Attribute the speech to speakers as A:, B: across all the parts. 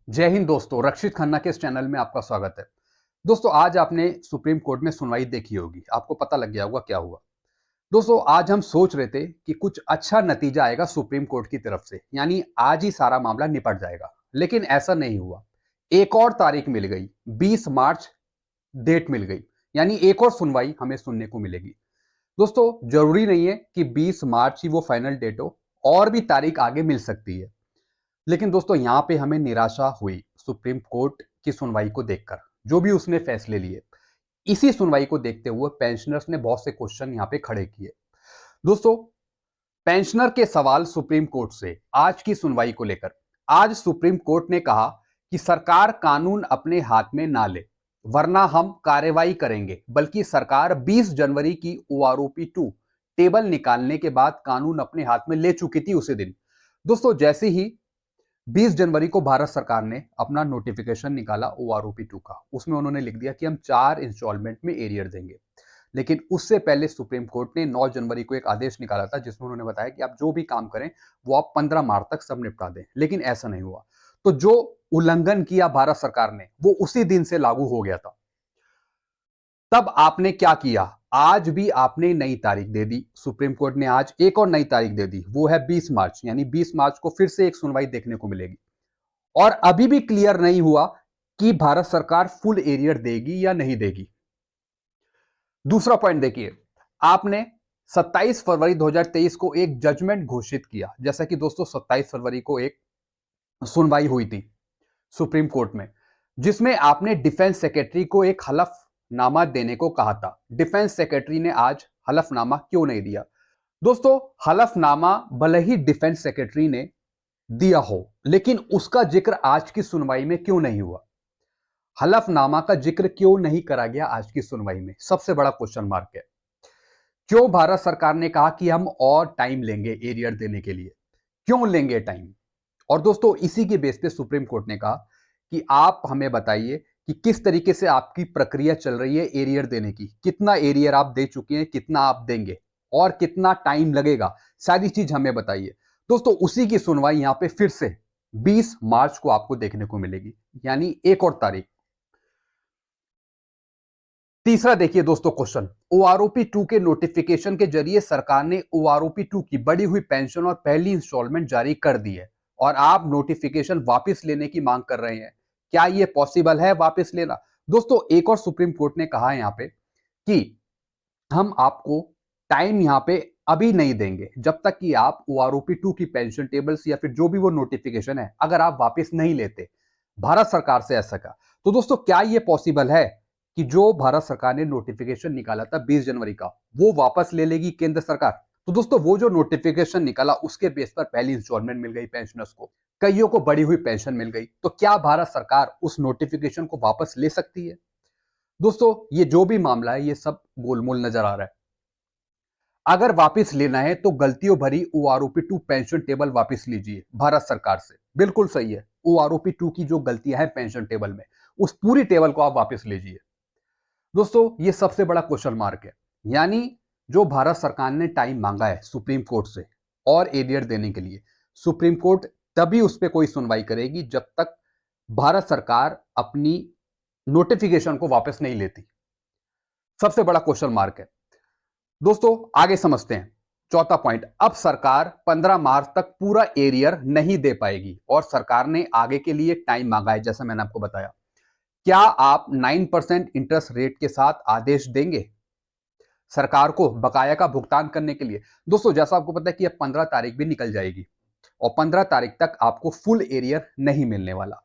A: जय हिंद दोस्तों, रक्षित खन्ना के इस चैनल में आपका स्वागत है। दोस्तों, आज आपने सुप्रीम कोर्ट में सुनवाई देखी होगी, आपको पता लग गया होगा क्या हुआ। दोस्तों, आज हम सोच रहे थे कि कुछ अच्छा नतीजा आएगा सुप्रीम कोर्ट की तरफ से, यानी आज ही सारा मामला निपट जाएगा, लेकिन ऐसा नहीं हुआ। एक और तारीख मिल गई, 20 मार्च डेट मिल गई, यानी एक और सुनवाई हमें सुनने को मिलेगी। दोस्तों, जरूरी नहीं है कि 20 मार्च ही वो फाइनल डेट हो, और भी तारीख आगे मिल सकती है। लेकिन दोस्तों, यहां पे हमें निराशा हुई सुप्रीम कोर्ट की सुनवाई को देखकर, जो भी उसने फैसले लिए। इसी सुनवाई को देखते हुए पेंशनर्स ने बहुत से क्वेश्चन यहां पे खड़े किए। दोस्तों, पेंशनर के सवाल सुप्रीम कोर्ट से आज की सुनवाई को लेकर। आज सुप्रीम कोर्ट ने कहा कि सरकार कानून अपने हाथ में ना ले, वरना हम कार्रवाई करेंगे। बल्कि सरकार 20 जनवरी की ओआरओपी 2 टेबल निकालने के बाद कानून अपने हाथ में ले चुकी थी उसी दिन। दोस्तों, जैसे ही 20 जनवरी को भारत सरकार ने अपना नोटिफिकेशन निकाला ओआरओपी 2 का, उसमें उन्होंने लिख दिया कि हम 4 इंस्टॉलमेंट में एरियर देंगे। लेकिन उससे पहले सुप्रीम कोर्ट ने 9 जनवरी को एक आदेश निकाला था, जिसमें उन्होंने बताया कि आप जो भी काम करें वो आप 15 मार्च तक सब निपटा दें। लेकिन ऐसा नहीं हुआ। तो जो उल्लंघन किया भारत सरकार ने, वो उसी दिन से लागू हो गया था। तब आपने क्या किया? आज भी आपने नई तारीख दे दी। सुप्रीम कोर्ट ने आज एक और नई तारीख दे दी, वो है 20 मार्च। यानी 20 मार्च को फिर से एक सुनवाई देखने को मिलेगी। और अभी भी क्लियर नहीं हुआ कि भारत सरकार फुल एरियर देगी या नहीं देगी। दूसरा पॉइंट देखिए, आपने 27 फरवरी 2023 को एक जजमेंट घोषित किया। जैसा कि दोस्तों, 27 फरवरी को एक सुनवाई हुई थी सुप्रीम कोर्ट में, जिसमें आपने डिफेंस सेक्रेटरी को एक हलफनामा देने को कहा था। डिफेंस सेक्रेटरी ने आज हलफनामा क्यों नहीं दिया? दोस्तों, हलफनामा भले ही डिफेंस सेक्रेटरी ने दिया हो, लेकिन उसका जिक्र आज की सुनवाई में क्यों नहीं हुआ? हलफनामा का जिक्र क्यों नहीं करा गया आज की सुनवाई में? सबसे बड़ा क्वेश्चन मार्क है। क्यों भारत सरकार ने कहा कि हम और टाइम लेंगे एरियर देने के लिए? क्यों लेंगे टाइम? और दोस्तों, इसी के बेस पे सुप्रीम कोर्ट ने कहा कि आप हमें बताइए कि किस तरीके से आपकी प्रक्रिया चल रही है एरियर देने की। कितना एरियर आप दे चुके हैं, कितना आप देंगे, और कितना टाइम लगेगा, सारी चीज हमें बताइए। दोस्तों, उसी की सुनवाई यहां पे फिर से 20 मार्च को आपको देखने को मिलेगी, यानी एक और तारीख। तीसरा देखिए दोस्तों क्वेश्चन, ओआरओपी 2 के नोटिफिकेशन के जरिए सरकार ने ओआरओपी 2 की बढ़ी हुई पेंशन और पहली इंस्टॉलमेंट जारी कर दी है, और आप नोटिफिकेशन वापस लेने की मांग कर रहे हैं। क्या यह पॉसिबल है वापस लेना? दोस्तों, एक और सुप्रीम कोर्ट ने कहा है यहां पे कि हम आपको टाइम यहां पे अभी नहीं देंगे, जब तक कि आप ओआरओपी 2 की पेंशन टेबल्स या फिर जो भी वो नोटिफिकेशन है, अगर आप वापस नहीं लेते। भारत सरकार से ऐसा कहा। तो दोस्तों, क्या यह पॉसिबल है कि जो भारत सरकार ने नोटिफिकेशन निकाला था 20 जनवरी का, वो वापस ले लेगी केंद्र सरकार? तो दोस्तों, वो जो नोटिफिकेशन निकाला उसके बेस पर पहली इंस्टॉलमेंट मिल गई पेंशनर्स को, कईयों को बढ़ी हुई पेंशन मिल गई। तो क्या भारत सरकार उस नोटिफिकेशन को वापस ले सकती है? दोस्तों, ये जो भी मामला है, ये सब गोलमोल नजर आ रहा है। अगर वापस लेना है तो गलतियों भरी ओआरओपी 2 पेंशन टेबल वापस लीजिए भारत सरकार से। बिल्कुल सही है, ओआरओपी 2 की जो गलतियां हैं पेंशन टेबल में, उस पूरी टेबल को आप वापस लीजिए। दोस्तों, ये सबसे बड़ा क्वेश्चन मार्क है। यानी जो भारत सरकार ने टाइम मांगा है सुप्रीम कोर्ट से और एरियर देने के लिए, सुप्रीम कोर्ट तभी उस पर कोई सुनवाई करेगी जब तक भारत सरकार अपनी नोटिफिकेशन को वापस नहीं लेती। सबसे बड़ा क्वेश्चन मार्क है। दोस्तों, आगे समझते हैं। चौथा पॉइंट, अब सरकार 15 मार्च तक पूरा एरियर नहीं दे पाएगी, और सरकार ने आगे के लिए टाइम मांगा है, जैसा मैंने आपको बताया। क्या आप 9% इंटरेस्ट रेट के साथ आदेश देंगे सरकार को बकाया का भुगतान करने के लिए? दोस्तों, जैसा आपको पता है कि अब 15 तारीख भी निकल जाएगी, और 15 तारीख तक आपको फुल एरियर नहीं मिलने वाला।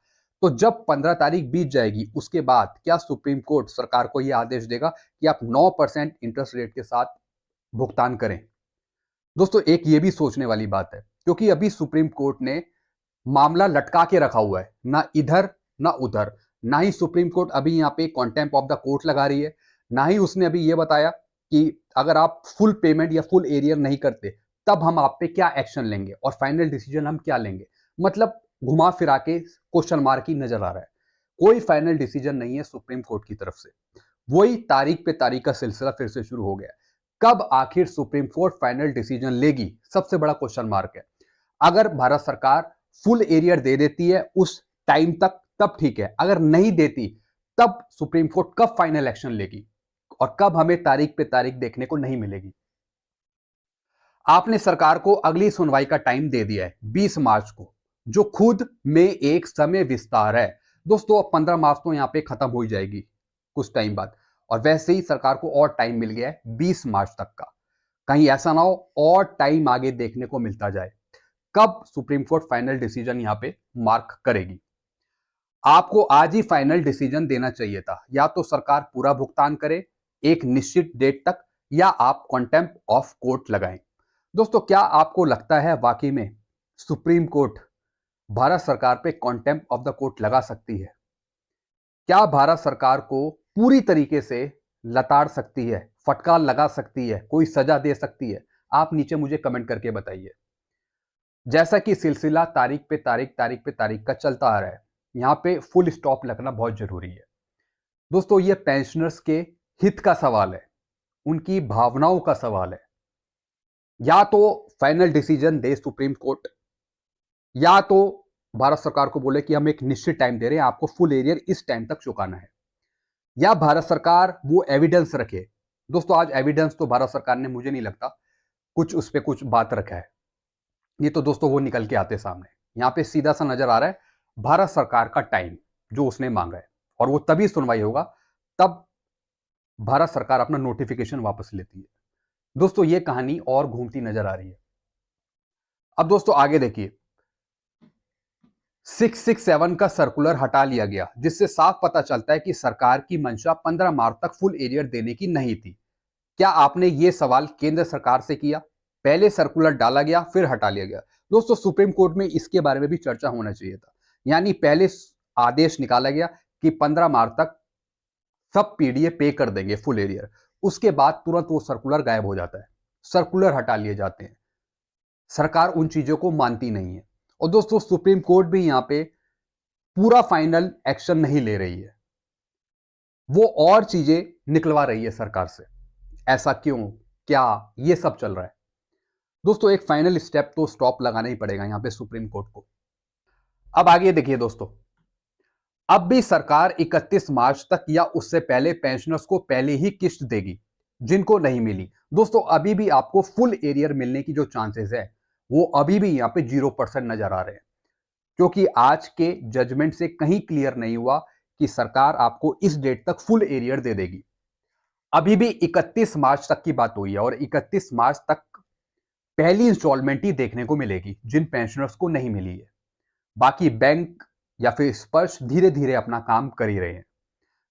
A: तो जब 15 तारीख बीत जाएगी, उसके बाद क्या सुप्रीम कोर्ट सरकार को यह आदेश देगा कि आप 9% इंटरेस्ट रेट के साथ भुगतान करें? दोस्तों, एक ये भी सोचने वाली बात है, क्योंकि अभी सुप्रीम कोर्ट ने मामला लटका के रखा हुआ है, ना इधर ना उधर। ना ही सुप्रीम कोर्ट अभी यहाँ पे कॉन्टेम्प्ट ऑफ द कोर्ट लगा रही है, ना ही उसने अभी ये बताया कि अगर आप फुल पेमेंट या फुल एरियर नहीं करते, तब हम आप पे क्या एक्शन लेंगे और फाइनल डिसीजन हम क्या लेंगे। मतलब घुमा फिरा के क्वेश्चन मार्क ही नजर आ रहा है। कोई फाइनल डिसीजन नहीं है सुप्रीम कोर्ट की तरफ से। वही तारीख पे तारीख का सिलसिला फिर से शुरू हो गया। कब आखिर सुप्रीम कोर्ट फाइनल डिसीजन लेगी, सबसे बड़ा क्वेश्चन मार्क है। अगर भारत सरकार फुल एरियर दे देती है उस टाइम तक तब ठीक है, अगर नहीं देती तब सुप्रीम कोर्ट कब फाइनल एक्शन लेगी और कब हमें तारीख पे तारीख देखने को नहीं मिलेगी। आपने सरकार को अगली सुनवाई का टाइम दे दिया है 20 मार्च को, जो खुद में एक समय विस्तार है। दोस्तों अब 15 मार्च तो यहां पे खत्म हो जाएगी कुछ टाइम बाद, और वैसे ही सरकार को और टाइम मिल गया है 20 मार्च तक का। कहीं ऐसा ना हो और टाइम आगे देखने को मिलता जाए। कब सुप्रीम कोर्ट फाइनल डिसीजन यहां पे मार्क करेगी? आपको आज ही फाइनल डिसीजन देना चाहिए था। या तो सरकार पूरा भुगतान करे एक निश्चित डेट तक, या आप कॉन्टेम्प्ट ऑफ कोर्ट लगाएं। दोस्तों क्या आपको लगता है वाकई में सुप्रीम कोर्ट भारत सरकार पे कॉन्टेम्प्ट ऑफ द कोर्ट लगा सकती है? क्या भारत सरकार को पूरी तरीके से लताड़ सकती है, फटकार लगा सकती है, कोई सजा दे सकती है? आप नीचे मुझे कमेंट करके बताइए। जैसा कि सिलसिला तारीख पे तारीख का चलता आ रहा है, यहां पे फुल स्टॉप लगना बहुत जरूरी है। दोस्तों ये पेंशनर्स के हित का सवाल है, उनकी भावनाओं का सवाल है। या तो फाइनल डिसीजन दे सुप्रीम कोर्ट, या तो भारत सरकार को बोले कि हम एक निश्चित टाइम दे रहे हैं, आपको फुल एरियर इस टाइम तक चुकाना है, या भारत सरकार वो एविडेंस रखे। दोस्तों आज एविडेंस तो भारत सरकार ने, मुझे नहीं लगता कुछ उस पर कुछ बात रखा है। ये तो दोस्तों वो निकल के आते सामने। यहां पे सीधा सा नजर आ रहा है भारत सरकार का टाइम जो उसने मांगा है, और वो तभी सुनवाई होगा तब भारत सरकार अपना नोटिफिकेशन वापस लेती है। दोस्तों ये कहानी और घूमती नजर आ रही है। अब दोस्तों आगे देखिए, 667 का सर्कुलर हटा लिया गया, जिससे साफ पता चलता है कि सरकार की मंशा 15 मार्च तक फुल एरियर देने की नहीं थी। क्या आपने ये सवाल केंद्र सरकार से किया? पहले सर्कुलर डाला गया फिर हटा लिया गया। दोस्तों सुप्रीम कोर्ट में इसके बारे में भी चर्चा होना चाहिए था। यानी पहले आदेश निकाला गया कि 15 मार्च तक सब पीडीए पे कर देंगे फुल एरियर, उसके बाद तुरंत वो सर्कुलर गायब हो जाता है, सर्कुलर हटा लिए जाते हैं। सरकार उन चीजों को मानती नहीं है। और दोस्तों सुप्रीम कोर्ट भी यहां पे पूरा फाइनल एक्शन नहीं ले रही है, वो और चीजें निकलवा रही है सरकार से। ऐसा क्यों, क्या, ये सब चल रहा है। दोस्तों एक फाइनल स्टेप तो स्टॉप लगाना ही पड़ेगा यहां पे सुप्रीम कोर्ट को। अब आगे देखिए दोस्तों, अब भी सरकार 31 मार्च तक या उससे पहले पेंशनर्स को पहले ही किस्त देगी जिनको नहीं मिली। दोस्तों अभी भी आपको फुल एरियर मिलने की जो चांसेस है वो अभी भी यहां पे 0% नजर आ रहे हैं, क्योंकि आज के जजमेंट से कहीं क्लियर नहीं हुआ कि सरकार आपको इस डेट तक फुल एरियर दे देगी। अभी भी 31 मार्च तक की बात हुई है, और 31 मार्च तक पहली इंस्टॉलमेंट ही देखने को मिलेगी जिन पेंशनर्स को नहीं मिली है। बाकी बैंक या फिर स्पर्श धीरे धीरे अपना काम कर ही रहे हैं।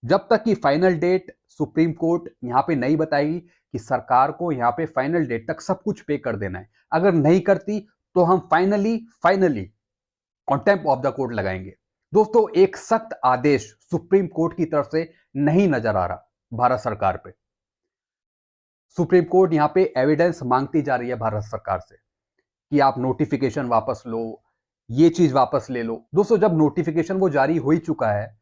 A: जब तक कि फाइनल डेट सुप्रीम कोर्ट यहां पे नहीं बताएगी कि सरकार को यहां पे फाइनल डेट तक सब कुछ पे कर देना है, अगर नहीं करती तो हम finally contempt of the court लगाएंगे। दोस्तों एक सख्त आदेश सुप्रीम कोर्ट की तरफ से नहीं नजर आ रहा भारत सरकार पे। सुप्रीम कोर्ट यहां पे एविडेंस मांगती जा रही है भारत सरकार से कि आप नोटिफिकेशन वापस लो, ये चीज वापस ले लो। दोस्तों जब नोटिफिकेशन वो जारी हो ही चुका है,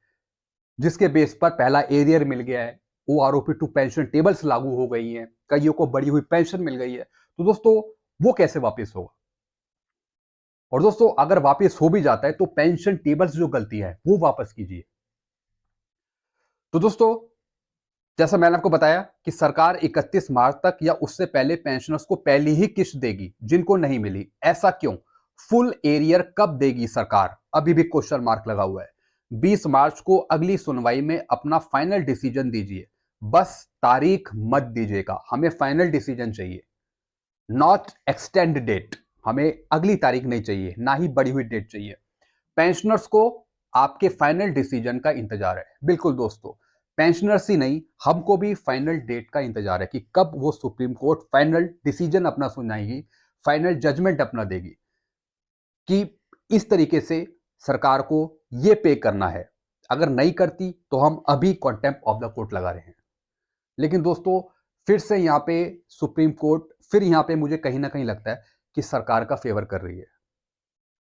A: जिसके बेस पर पहला एरियर मिल गया है, ओआरओपी 2 पेंशन टेबल्स लागू हो गई हैं, कईयों को बढ़ी हुई पेंशन मिल गई है, तो दोस्तों वो कैसे वापस होगा? और दोस्तों अगर वापस हो भी जाता है तो पेंशन टेबल्स जो गलती है वो वापस कीजिए। तो दोस्तों जैसा मैंने आपको बताया कि सरकार 31 मार्च तक या उससे पहले पेंशनर्स को पहली ही किस्त देगी जिनको नहीं मिली। ऐसा क्यों? फुल एरियर कब देगी सरकार? अभी भी क्वेश्चन मार्क लगा हुआ है। 20 मार्च को अगली सुनवाई में अपना फाइनल डिसीजन दीजिए, बस तारीख मत दीजिएगा, हमें फाइनल डिसीजन चाहिए, नॉट एक्सटेंड डेट। हमें अगली तारीख नहीं चाहिए, ना ही बढ़ी हुई डेट चाहिए। पेंशनर्स को आपके फाइनल डिसीजन का इंतजार है। बिल्कुल दोस्तों, पेंशनर्स ही नहीं, हमको भी फाइनल डेट का इंतजार है कि कब वो सुप्रीम कोर्ट फाइनल डिसीजन अपना सुनाएगी, फाइनल जजमेंट अपना देगी कि इस तरीके से सरकार को ये पे करना है। अगर नहीं करती तो हम अभी कॉन्टेम्प्ट ऑफ द कोर्ट लगा रहे हैं। लेकिन दोस्तों फिर से यहां पे सुप्रीम कोर्ट फिर यहां पे मुझे कहीं ना कहीं लगता है कि सरकार का फेवर कर रही है,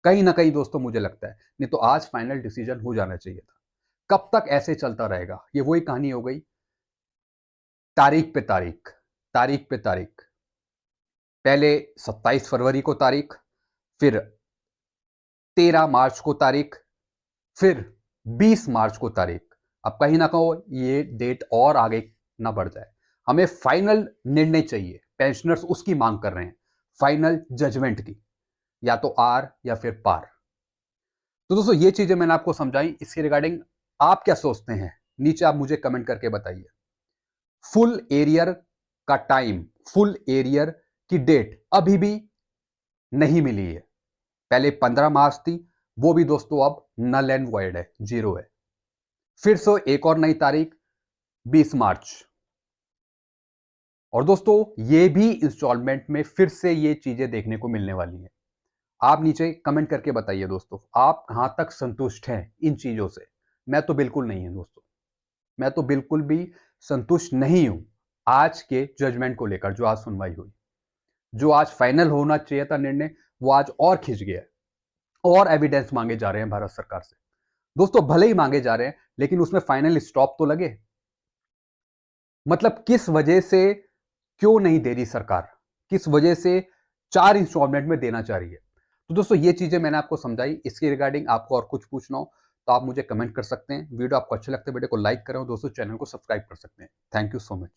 A: कहीं ना कहीं दोस्तों मुझे लगता है। नहीं तो आज फाइनल डिसीजन हो जाना चाहिए था। कब तक ऐसे चलता रहेगा? ये वही कहानी हो गई, तारीख पे तारीख, तारीख पे तारीख। पहले 27 फरवरी को तारीख, फिर 13 मार्च को तारीख, फिर 20 मार्च को तारीख, अब कहीं ना कहो ये डेट और आगे ना बढ़ जाए, हमें फाइनल निर्णय चाहिए, पेंशनर्स उसकी मांग कर रहे हैं, फाइनल जजमेंट की, या तो आर या फिर पार। तो दोस्तों ये चीजें मैंने आपको समझाई, इसके रिगार्डिंग आप क्या सोचते हैं नीचे आप मुझे कमेंट करके बताइए। फुल एरियर का टाइम, फुल एरियर की डेट अभी भी नहीं मिली है। पहले 15 मार्च थी, वो भी दोस्तों अब नल एंड वॉइड है, जीरो है। फिर से एक और नई तारीख 20 मार्च। और दोस्तों ये भी इंस्टॉलमेंट में फिर से ये चीजें देखने को मिलने वाली हैं। आप नीचे कमेंट करके बताइए दोस्तों, आप कहां तक संतुष्ट हैं इन चीजों से। मैं तो बिल्कुल नहीं हूं दोस्तों, मैं तो बिल्कुल भी संतुष्ट नहीं हूं आज के जजमेंट को लेकर, जो आज सुनवाई हुई, जो आज फाइनल होना चाहिए था निर्णय, वो आज और खिंच गया है। और एविडेंस मांगे जा रहे हैं भारत सरकार से। दोस्तों भले ही मांगे जा रहे हैं, लेकिन उसमें फाइनल स्टॉप तो लगे। मतलब किस वजह से क्यों नहीं दे रही सरकार, किस वजह से 4 इंस्टॉलमेंट में देना चाह रही है। तो दोस्तों ये चीजें मैंने आपको समझाई, इसके रिगार्डिंग आपको और कुछ पूछना हो तो आप मुझे कमेंट कर सकते हैं। वीडियो आपको अच्छा लगता है, वीडियो को लाइक करें और दोस्तों चैनल को सब्सक्राइब कर सकते हैं। Thank you so much.